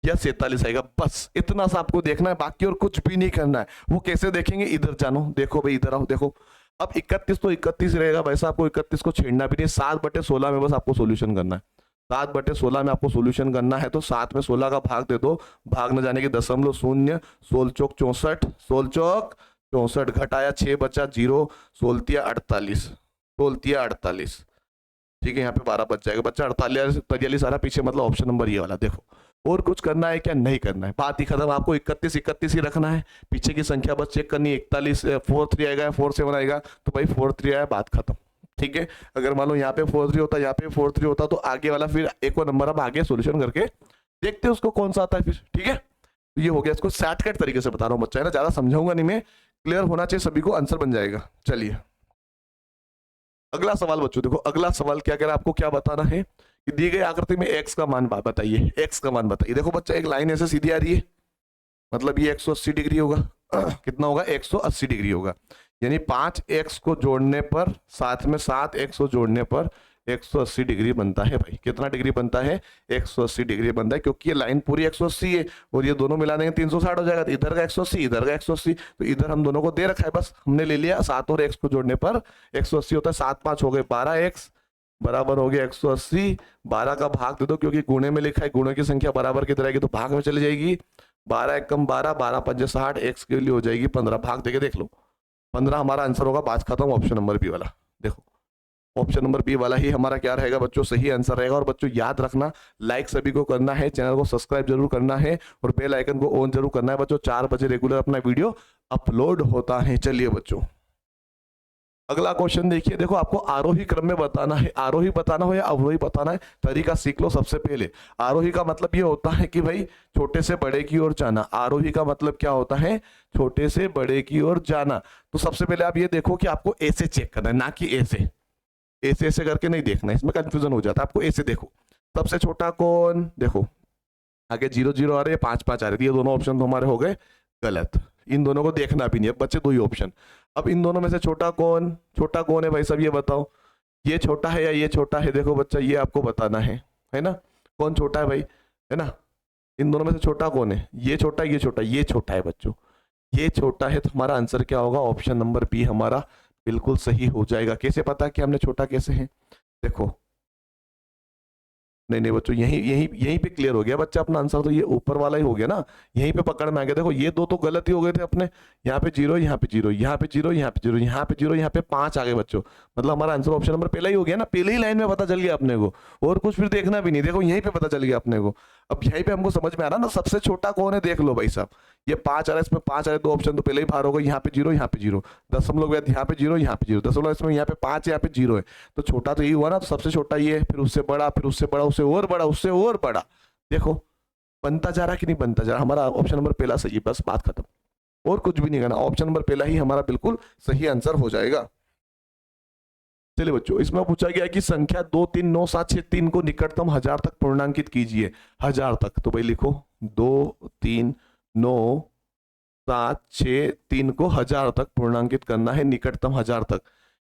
या 47 आएगा, बस इतना सा आपको देखना है, बाकी और कुछ भी नहीं करना है। वो कैसे देखेंगे, इधर जानो, देखो भाई इधर आओ, देखो अब 31 तो 31 रहेगा वैसा, आपको 31 को छेड़ना भी नहीं। 7/16 में बस आपको सोल्यूशन करना है, 7/16 में आपको सोल्यूशन करना है। तो 7 में 16 का भाग दे दो, भाग न जाने के 0.0, 16 चौक 64, 16 चौक 64, घटाया 6 बचा 0, 16 तिया 48, 16 तिया 48, ठीक है, यहाँ पे 12 बच जाएगा, बच्चा 48 आ रहा पीछे, मतलब ऑप्शन नंबर ये वाला। देखो और कुछ करना है क्या, नहीं करना है, बात ही खत्म। आपको 31 ही रखना है, पीछे की संख्या बस चेक करनी है। 41 4 3 आएगा, 4 7 आएगा, तो भाई 4 3 आया, बात खत्म, ठीक है। अगर मान लो यहाँ पे 4 3 होता, यहाँ पे 4 3 होता, तो आगे वाला फिर एक और नंबर अब आगे सोल्यूशन करके देखते हैं उसको कौन सा आता है फिर, ठीक है। ये हो गया, इसको शॉर्टकट तरीके से बता रहा हूँ बच्चा, है ना, ज्यादा समझाऊंगा नहीं मैं, क्लियर होना चाहिए सभी को, आंसर बन जाएगा। चलिए अगला सवाल बच्चों, देखो अगला सवाल क्या कह रहा है, आपको क्या बताना है कि दी गई आकृति में x का मान बताइए, x का मान बताइए। देखो बच्चा एक लाइन ऐसे सीधी आ रही है, मतलब ये 180 डिग्री होगा, कितना होगा 180 डिग्री होगा, यानी 5x को जोड़ने पर, साथ में 7x को जोड़ने पर 180 डिग्री बनता है भाई। कितना डिग्री बनता है, 180 डिग्री बनता है, क्योंकि ये लाइन पूरी 180 है और ये दोनों मिला देंगे 360 हो जाएगा, तो इधर का 180 इधर का 180, तो इधर हम दोनों को दे रखा है, बस हमने ले लिया 7 और x को जोड़ने पर 180 होता है, 7 5 हो गए 12x बराबर हो गया 180। 12 का भाग दे दो, क्योंकि गुणे में लिखा है, गुणे की संख्या बराबर की रहेगी तो भाग में चली जाएगी, 12 1 कम 12, 12 5 60, x के लिए हो जाएगी 15, भाग देके देख लो 15 हमारा आंसर होगा, बात खत्म। ऑप्शन नंबर बी वाला, देखो ऑप्शन नंबर बी वाला ही हमारा क्या रहेगा बच्चों, सही आंसर रहेगा। और बच्चों याद रखना, लाइक सभी को करना है, चैनल को सब्सक्राइब जरूर करना है और बेल आइकन को ऑन जरूर करना है बच्चों। 4 बजे रेगुलर अपना वीडियो अपलोड होता है। चलिए बच्चों अगला क्वेश्चन देखिए, देखो आपको आरोही क्रम में बताना है, आरोही बताना हो या अवरोही बताना है, तरीका सीख लो। सबसे पहले आरोही का मतलब ये होता है कि भाई छोटे से बड़े की ओर जाना, आरोही का मतलब क्या होता है, छोटे से बड़े की ओर जाना। तो सबसे पहले आप ये देखो कि आपको ऐसे चेक करना है, ना कि ऐसे ऐसे ऐसे करके नहीं देखना, इसमें कंफ्यूजन हो जाता है। आपको ऐसे देखो, सबसे छोटा कौन, देखो आगे 0 0 आ रहे हैं, 5 5 आ रहे, ये दोनों ऑप्शन तो हमारे हो गए गलत, इन दोनों को देखना भी नहीं है, बच्चे दो ही ऑप्शन। अब इन दोनों में से छोटा कौन है भाई सब, ये बताओ, ये छोटा है या ये छोटा है। देखो बच्चा ये आपको बताना है ना, कौन छोटा है भाई, है ना, इन दोनों में से छोटा कौन है, ये छोटा है, ये छोटा, ये छोटा है बच्चों, ये छोटा है, तो हमारा आंसर क्या होगा, ऑप्शन नंबर बी हमारा बिल्कुल सही हो जाएगा। कैसे पता कि हमने छोटा कैसे है, देखो नहीं बच्चों यहीं पे क्लियर हो गया बच्चा अपना आंसर, तो ये ऊपर वाला ही हो गया ना, यहीं पे पकड़ में आ गया। देखो ये दो तो गलत ही हो गए थे अपने, यहाँ पे 0 यहाँ पे 0 यहाँ पे 0 यहाँ पे 0 यहाँ पे 0 यहाँ पे 5 आ गए बच्चों, मतलब हमारा आंसर ऑप्शन नंबर पहला ही हो गया ना, पहले ही लाइन में पता चल गया अपने को, और कुछ फिर देखना भी नहीं, देखो यहीं पे पता चल गया अपने को। अब यहीं पे हमको समझ में आ रहा ना सबसे छोटा कौन है, देख लो भाई साहब, ये 5 आ रहा है, इसमें 5 आ रहे, दो ऑप्शन तो पहले ही बाहर हो गए, यहाँ पे 0 यहाँ पे 0, दशमलव यहाँ पे 0 यहाँ पे 0, दशमलव इसमें यहाँ पे 5 यहाँ पे 0 है, तो छोटा तो यही हुआ ना, तो सबसे छोटा ये, फिर उससे बड़ा, फिर उससे बड़ा, उससे और बड़ा, उससे और बड़ा, देखो बनता जा रहा कि नहीं बनता जा रहा, हमारा ऑप्शन नंबर पहला सही, बस बात खत्म, और कुछ भी नहीं करना, ऑप्शन नंबर पहला ही हमारा बिल्कुल सही आंसर हो जाएगा। चलिए बच्चों इसमें पूछा गया कि संख्या 2 3 9 7 6 3 को निकटतम 1000 तक पूर्णांकित कीजिए, 1000 तक, तो भाई लिखो 2 3 9 7 6 3 को 1000 तक पूर्णांकित करना है, निकटतम 1000 तक,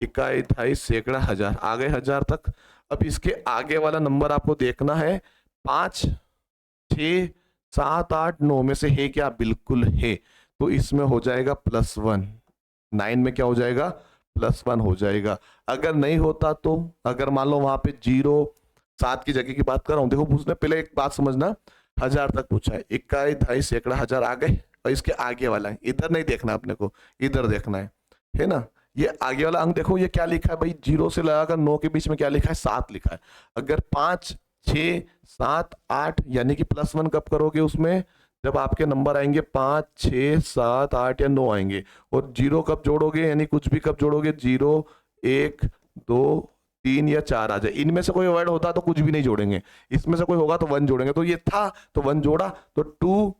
इकाई ढाई सैकड़ा हजार, आ गए 1000 तक। अब इसके आगे वाला नंबर आपको देखना है, 5 6 7 8 9 में से है क्या, बिल्कुल है, तो इसमें हो जाएगा +1, 9 में क्या हो जाएगा, +1 हो जाएगा। अगर नहीं होता तो, अगर मान लो वहां पे 0 7 की जगह की बात कर रहा हूं, देखो पूछने पहले एक बात समझना, 1000 तक पूछा है, इकाई ढाई सैकड़ा हजार आ गए, और इसके आगे वाला है, इधर नहीं देखना अपने को, इधर देखना है ना। ये आगे वाला अंक देखो, ये क्या लिखा है भाई, 0 से लगाकर 9 के बीच में क्या लिखा है, 7 लिखा है। अगर 5 6 7 8 यानी कि +1 कब करोगे उसमें, जब आपके नंबर आएंगे 5 6 7 8 या 9 आएंगे, और 0 कब जोड़ोगे, यानी कुछ भी कब जोड़ोगे, 0 1 2 3 या 4 आ जाए, इनमें से कोई वर्ड होता तो कुछ भी नहीं जोड़ेंगे, इसमें से कोई होगा तो 1 जोड़ेंगे, तो ये था तो 1 जोड़ा, तो 2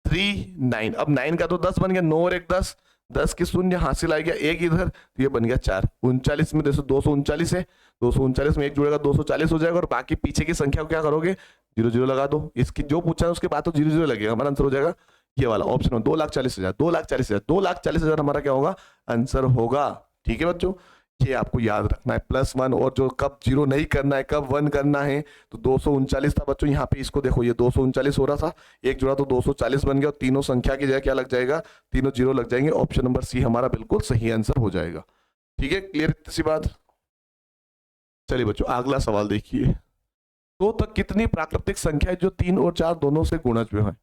3 9, अब 9 का तो 10 बन गया, 9 और 1 10, 10 की शून्य हासिल आ गया, एक इधर, तो ये बन गया 4, 39 में 239 है, 239 में एक जुड़ेगा 240 हो जाएगा, और बाकी पीछे की संख्या को क्या करोगे, 0 0 लगा दो, इसकी जो पूछा है उसके बाद तो 0 0 लगेगा, हमारा आंसर हो जाएगा ये वाला ऑप्शन 2,40,000, 2,40,000, 2,40,000 हमारा क्या होगा, आंसर होगा। ठीक है बच्चों, ये आपको याद रखना है। +1 और जो कब जीरो नहीं करना है, कब 1 करना है। तो 239 था बच्चों, यहाँ पे इसको देखो, ये 239 हो रहा था, एक जुड़ा तो 240 बन गया, और तीनों संख्या की जगह क्या लग जाएगा, तीनों जीरो लग जाएंगे। ऑप्शन नंबर सी हमारा बिल्कुल सही आंसर हो जाएगा। ठीक है, क्लियर इतनी सी बात। चलिए बच्चों अगला सवाल देखिए। तो तक कितनी प्राकृतिक संख्या है जो 3 और 4 दोनों से गुणज में है।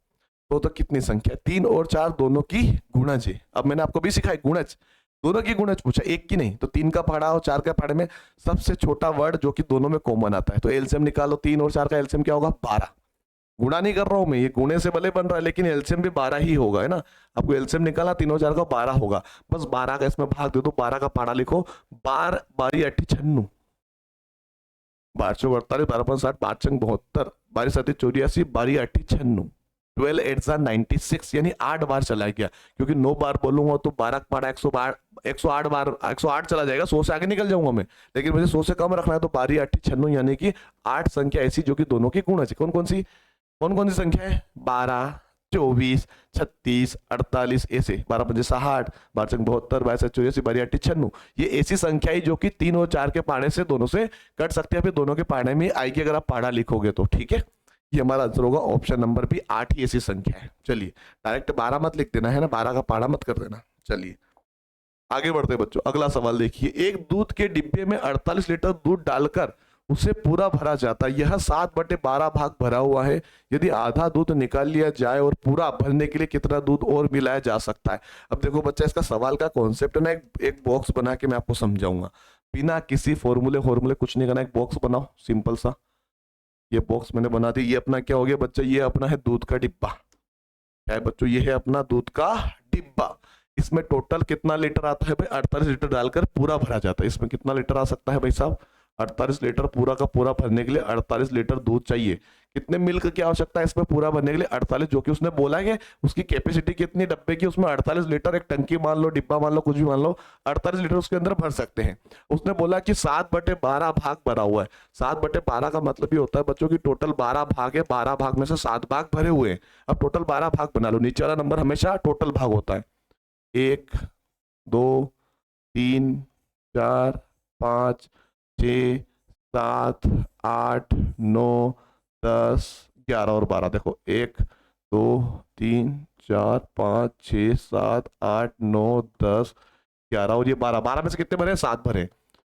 तो तक कितनी संख्या, 3 और 4 दोनों की गुणज है। अब मैंने आपको भी सिखाया गुणज, दोनों की गुणज पूछा, एक की नहीं। तो 3 का पहाड़ा और 4 का पहाड़े में सबसे छोटा वर्ड जो कि दोनों में कॉमन आता है, तो एलसीएम निकालो। 3 और 4 का एलसीएम क्या होगा, 12। गुणा नहीं कर रहा हूं मैं, ये गुणे से भले बन रहा है लेकिन एलसीएम भी 12 ही होगा, है ना। आपको एलसीएम निकाला 3 और 4 का 12 होगा, बस 12 का इसमें भाग दे दो, 12 का पहाड़ा लिखो। 12 12 8 96, 12 48, 12 5 60, 5 6 72, 12 7 84, 12 8 96, 12 8 96, यानी 8 बार चला गया। क्योंकि 9 बार बोलूंगा तो 12 का पहाड़ा 108 बार, 108 चला जाएगा, 100 से आगे निकल जाऊंगा मैं, लेकिन मुझे 100 से कम रखना है। तो 12 8 96, यानी कि 8 संख्या ऐसी जो कि दोनों की गुणज है। कौन कौन सी संख्या है, 12 24 36 48, ऐसे 12 5 60, 12 6 72, 22 7 84, 12 8 96, ये ऐसी संख्या है जो कि 3 और 4 के पहाड़े से दोनों से कट सकते हैं। फिर दोनों के पहाड़े में आएगी अगर आप पहाड़ा लिखोगे तो। ठीक है, ये हमारा आंसर होगा ऑप्शन नंबर बी, 8 ही ऐसी संख्या है। चलिए डायरेक्ट 12 मत लिख देना है ना, 12 का पहाड़ा मत कर देना। चलिए आगे बढ़ते हैं बच्चों, अगला सवाल देखिए। एक दूध के डिब्बे में 48 लीटर दूध डालकर उसे पूरा भरा जाता है, यह 7/12 भाग भरा हुआ है। यदि आधा दूध निकाल लिया जाए और पूरा भरने के लिए कितना दूध और मिलाया जा सकता है। अब देखो बच्चा, इसका सवाल का कॉन्सेप्ट है ना, एक बॉक्स बना के मैं आपको समझाऊंगा, बिना किसी फॉर्मूले कुछ नहीं करना। एक बॉक्स बनाओ सिंपल सा, ये बॉक्स मैंने बना दी। ये अपना क्या हो गया बच्चा, ये अपना है दूध का डिब्बा। क्या है बच्चों, ये है अपना दूध का डिब्बा। इसमें टोटल कितना लीटर आता है भाई, 48 लीटर डालकर पूरा भरा जाता है। इसमें कितना लीटर आ सकता है भाई साहब, 48 लीटर पूरा का पूरा भरने के लिए 48 लीटर दूध चाहिए। कितने मिल्क की आवश्यकता है इसमें पूरा भरने के लिए, 48, जो कि उसने बोला है उसकी कैपेसिटी कितनी डब्बे की, उसमें 48 लीटर, एक टंकी मान लो, डिब्बा मान लो, कुछ भी मान लो, 48 लीटर उसके अंदर भर सकते हैं। उसने बोला कि 7/12 भाग भरा हुआ है। 7/12 का मतलब ये होता है बच्चों की टोटल 12 भाग है, 12 भाग में से 7 भाग भरे हुए हैं। अब टोटल 12 भाग बना लो, नीचे वाला नंबर हमेशा टोटल भाग होता है। 1 2 3 4 5 6 7 8 9 10 11 और 12। देखो 1 2 3 4 5 6 7 8 9 10 11 और ये 12, 12 में से कितने भरे, 7 भरे।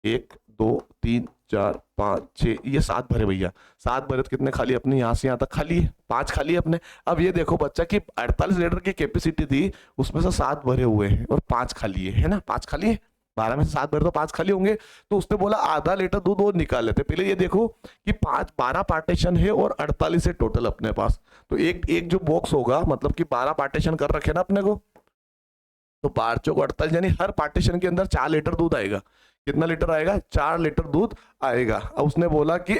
1 2 3 4 5 6, ये 7 भरे भैया। 7 भरे तो कितने खाली अपने, यहाँ से यहाँ तक खाली है, 5 खाली है अपने। अब ये देखो बच्चा कि 48 लीटर की कैपेसिटी थी, उसमें से 7 भरे हुए हैं और 5 खाली है ना, 5 खाली है। 12 में से 7 भरे तो 5 खाली होंगे। तो उसने बोला आधा लीटर दूध और निकाल लेते। पहले ये देखो कि 12 पार्टीशन है और 48 है टोटल अपने पास। तो एक जो बॉक्स होगा, मतलब कि 12 पार्टीशन कर रखे ना अपने को, तो 12 चौक 48, यानी हर पार्टीशन के अंदर 4 लीटर दूध आएगा। कितना लीटर आएगा, 4 लीटर दूध आएगा। अब उसने बोला कि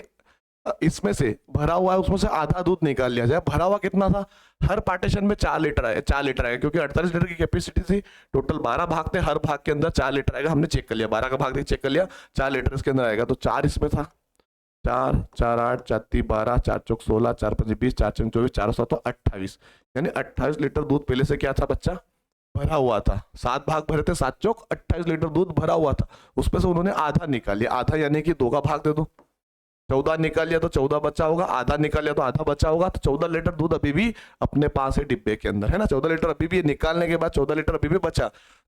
इसमें से भरा हुआ है, उसमें से आधा दूध निकाल लिया जाए। भरा हुआ कितना था, हर पार्टीशन में 4 लीटर आएगा, 4 लीटर आएगा, क्योंकि 48 लीटर की कैपेसिटी थी। टोटल 12 भाग थे, हर भाग के अंदर 4 लीटर आएगा। हमने चेक कर लिया, 12 का भाग चेक कर लिया, 4 लीटर इसके अंदर आएगा। तो 4 इसमें था, 4 4 8 4 3 12, 4 चौक 16, 4 5 20, 4 6 24, 4 7 28, यानी 28 लीटर दूध पहले से क्या था बच्चा, भरा हुआ था। 7 भाग भरे थे, 7 चौक 28 लीटर दूध भरा हुआ था। उसमें से उन्होंने आधा निकाल लिया, आधा यानी कि 2 का भाग दे दो, 14 निकाल लिया तो 14 बचा होगा, आधा निकाल लिया तो आधा बचा होगा। तो 14 लीटर दूध अभी भी अपने पास है डिब्बे के अंदर, है ना। 14 लीटर अभी भी, निकालने के बाद 14 लीटर अभी भी बचा।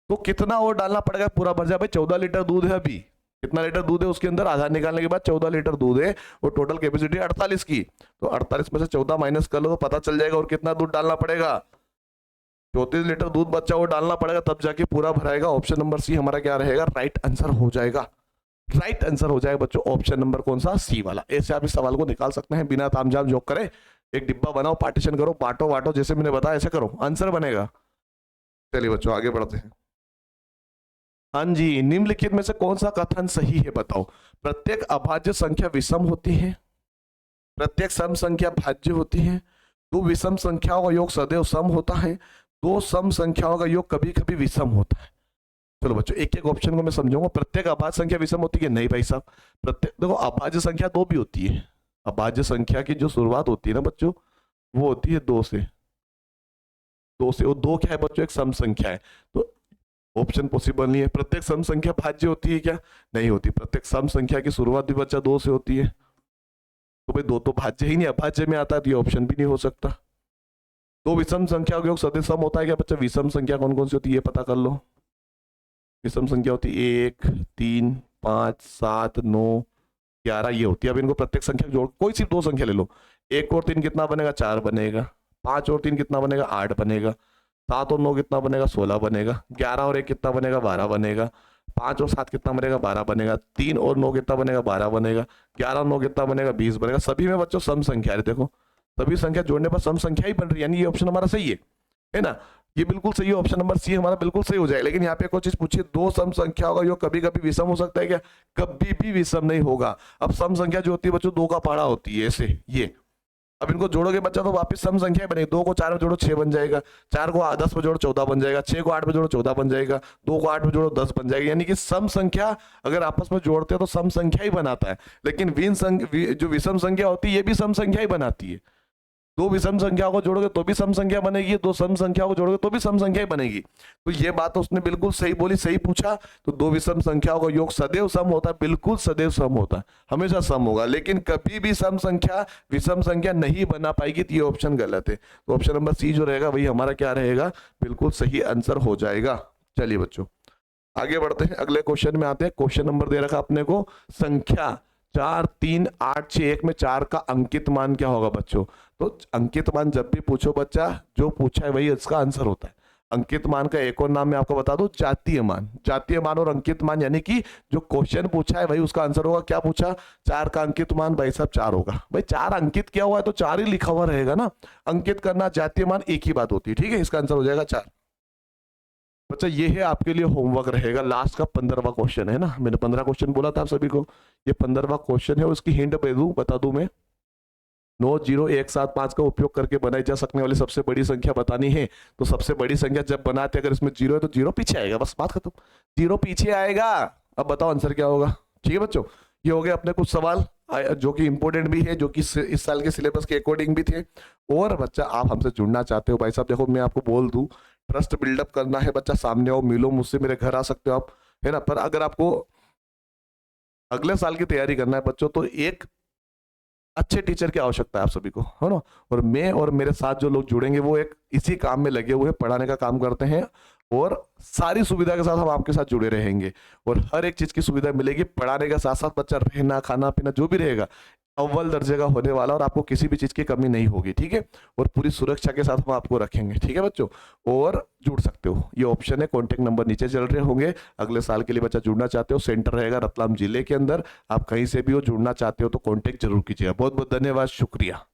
तो कितना और डालना पड़ेगा पूरा भर जाए भाई, 14 लीटर दूध है अभी। कितना लीटर दूध है उसके अंदर, आधा निकालने के बाद 14 लीटर दूध है और टोटल कैपेसिटी 48 की। तो 48 में से 14 माइनस कर लो तो पता चल जाएगा और कितना दूध डालना पड़ेगा, 34 लीटर दूध बच्चा वो डालना पड़ेगा, तब जाके पूरा भराएगा। ऑप्शन नंबर सी हमारा क्या रहेगा, राइट आंसर हो जाएगा। राइट आंसर हो जाएगा बच्चों ऑप्शन नंबर कौन सा, सी वाला। ऐसे आप इस सवाल को निकाल सकते हैं बिना तामझाम जोक करे। एक डिब्बा बनाओ, पार्टीशन करो, बांटो बांटो, जैसे मैंने बताया ऐसे करो, आंसर बनेगा। चलिए बच्चों आगे बढ़ते हैं। हाँ जी, निम्नलिखित में से कौन सा कथन सही है बताओ। प्रत्येक अभाज्य संख्या विषम होती है, प्रत्येक सम संख्या भाज्य होती है, 2 विषम संख्याओं का योग सदैव सम होता है, 2 सम संख्याओं का योग कभी कभी विषम होता है। चलो बच्चों एक एक ऑप्शन को मैं समझाऊंगा। प्रत्येक अभाज्य संख्या विषम होती है, नहीं भाई साहब। प्रत्येक, देखो अभाज्य संख्या 2 भी होती है। अभाज्य संख्या की जो शुरुआत होती है ना बच्चों, वो होती है 2 से। 2 से, वो 2 क्या है बच्चों, एक सम संख्या है, तो ऑप्शन पॉसिबल नहीं है। प्रत्येक सम संख्या भाज्य होती है क्या, नहीं होती। प्रत्येक सम संख्या की शुरुआत भी बच्चा 2 से होती है, तो भाई 2 तो भाज्य ही नहीं, अभाज्य में आता है, तो ये ऑप्शन भी नहीं हो सकता। 2 विषम संख्या का योग सदैव सम होता है क्या बच्चा, विषम संख्या कौन कौन सी होती है ये पता कर लो। विषम संख्या होती है 1, 3, 5, 7, 9, 11 ये होती है। अब इनको प्रत्येक संख्या जोड़, कोई सिर्फ 2 संख्या ले लो, 1 और 3 कितना बनेगा, 4 बनेगा। 5 और 3 कितना बनेगा, 8 बनेगा। 7 और 9 कितना बनेगा, 16 बनेगा। 11 और 1 कितना बनेगा, 12 बनेगा। 5 और 7 कितना बनेगा, 12 बनेगा। 3 और 9 कितना बनेगा, 12 बनेगा। 11 और 9 कितना बनेगा, 20 बनेगा। सभी में बच्चों सम संख्या है, देखो सभी संख्या जोड़ने पर सम संख्या ही बन रही है, यानी ये ऑप्शन हमारा सही है ना, ये बिल्कुल सही है। ऑप्शन नंबर सी हमारा बिल्कुल सही हो जाएगा। लेकिन यहाँ पे कोई चीज पूछिए, 2 सम संख्या होगा, यो कभी कभी विषम हो सकता है क्या, कभी भी विषम नहीं होगा। अब सम संख्या जो होती है बच्चों 2 का पहाड़ा होती है, ऐसे ये। अब इनको जोड़ोगे बच्चा तो वापस सम संख्या बनेगी। 2 को 4 में जोड़ो 6 बन जाएगा, 4 को 10 में जोड़ो 14 बन जाएगा, 6 को 8 में जोड़ो 14 बन जाएगा, 2 को 8 में जोड़ो 10 बन जाएगा। यानी कि सम संख्या अगर आपस में जोड़ते हैं तो सम संख्या ही बनाता है। लेकिन जो विषम संख्या होती है ये भी सम संख्या ही बनाती है। 2 विषम संख्या को जोड़ोगे तो भी सम संख्या बनेगी, 2 सम संख्या को जोड़ोगे तो भी सम संख्या ही बनेगी। तो ये बात उसने बिल्कुल सही बोली, सही पूछा। तो 2 विषम संख्याओं का योग सदैव सम होता है, बिल्कुल सदैव सम होता है, हमेशा सम होगा। लेकिन कभी भी सम संख्या विषम संख्या नहीं बना पाएगी, तो ये ऑप्शन गलत है। तो ऑप्शन नंबर सी जो रहेगा वही हमारा क्या रहेगा, बिल्कुल सही आंसर हो जाएगा। चलिए बच्चों आगे बढ़ते हैं, अगले क्वेश्चन में आते हैं। क्वेश्चन नंबर दे रखा अपने को, संख्या 4, 3, 8, 6, 1 में 4 का अंकित मान क्या होगा बच्चों। तो अंकित मान जब भी पूछो बच्चा, जो पूछा है वही इसका आंसर होता है। अंकित मान का एक और नाम मैं आपको बता दूं, जातीय मान। जातीय मान और अंकित मान यानी कि जो क्वेश्चन पूछा है वही उसका आंसर होगा। क्या पूछा, 4 का अंकित मान, भाई साहब 4 होगा। भाई 4 अंकित किया हुआ है तो 4 ही लिखा हुआ रहेगा ना। अंकित करना जातीय मान एक ही बात होती है, ठीक है। इसका आंसर हो जाएगा 4। बच्चा ये है आपके लिए होमवर्क रहेगा, लास्ट का 15वां क्वेश्चन है ना। मैंने 15 क्वेश्चन बोला था आप सभी को, ये 15वां क्वेश्चन है। उसकी हिंट बता दूं मैं, 9, 0, 1, 7, 5 का उपयोग करके बनाई जा सकने वाली सबसे बड़ी संख्या बतानी है। तो सबसे बड़ी संख्या जब बनाते अगर इसमें 0 है तो 0 पीछे आएगा, बस बात खत्म। 0 पीछे आएगा। अब बताओ आंसर क्या होगा। ठीक है बच्चों, ये हो गए अपने कुछ सवाल जो कि इंपॉर्टेंट भी है, जो कि इस साल के सिलेबस के अकॉर्डिंग भी थे। और बच्चा आप हमसे जुड़ना चाहते हो, भाई साहब देखो मैं आपको बोल दूं, ट्रस्ट बिल्डअप करना है बच्चा, सामने आओ, मिलो मुझसे, मेरे घर आ सकते हो आप, है ना। पर अगर आपको अगले साल की तैयारी करना है बच्चों, तो एक अच्छे टीचर की आवश्यकता है आप सभी को, है ना। और मैं और मेरे साथ जो लोग जुड़ेंगे वो एक इसी काम में लगे हुए, पढ़ाने का काम करते हैं। और सारी सुविधा के साथ हम आपके साथ जुड़े रहेंगे, और हर एक चीज की सुविधा मिलेगी। पढ़ाने के साथ साथ बच्चा रहना, खाना पीना जो भी रहेगा अव्वल दर्जे का होने वाला, और आपको किसी भी चीज की कमी नहीं होगी, ठीक है। और पूरी सुरक्षा के साथ हम आपको रखेंगे, ठीक है बच्चों। और जुड़ सकते हो, ये ऑप्शन है, कॉन्टेक्ट नंबर नीचे चल रहे होंगे। अगले साल के लिए बच्चा जुड़ना चाहते हो, सेंटर रहेगा रतलाम जिले के अंदर। आप कहीं से भी हो, जुड़ना चाहते हो तो कॉन्टेक्ट जरूर कीजिएगा। बहुत बहुत धन्यवाद, शुक्रिया।